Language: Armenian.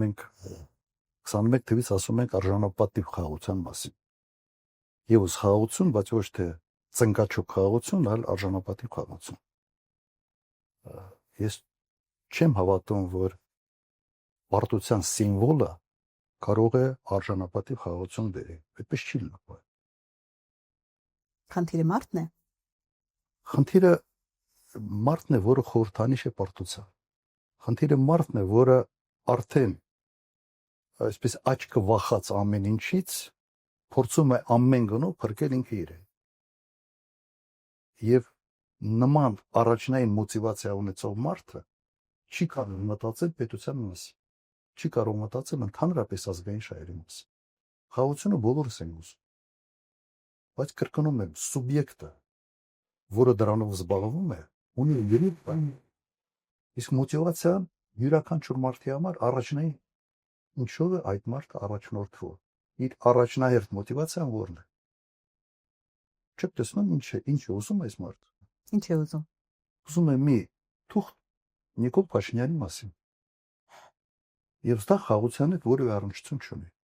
մենք 21 թվից ասում ենք արժանապատիվ խաղաղության մասին։ Եվս խաղաղություն, բայց ոչ թե ծնկաչոք խաղաղություն, այլ արժանապատիվ խաղաղություն։ Ես չեմ հավատում, որ պարտության սիմվոլը կարող է արժանապատիվ խաղաղություն բերել։ Այդպես չի լինում։ Խնդիրը մարդն է։ Խնդիրը մարդն է, որը խորհրդանիշ է պարտության։ Խնդիրը մարդն է, որը արդեն այսպես աչքը վախած ամեն ինչից փորձում է ամեն գնով փրկել ինքը իրեն։ Եվ նման առաջնային մոտիվացիա ունեցող մարդը չի կարող մտածել պետության մասին, չի կարող մտածել ընդհանրապես ազգային շահերի մասին։ Խաղաղությունը բոլորս են ուզում, բայց կրկնում եմ, սուբյեկտը, որը դրանով զբաղվում է, ունի յուրին բան։ Իսկ մոտիվացիան յուրաքանչյուր մարդի համար առաջնային ինչով է այդ մարդը առաջնորդվում։ Իր առաջնահերթ մոտիվացիան ո՞րն է։ Չեք տեսնում ինչ է ուզում այս մարդը։ Ինչ է ուզում։ Ուզում է մի թուղթ Նիկոլ Փաշինյանի մասին։ Եվ դա խաղաղության հետ որևէ առնչություն չունի։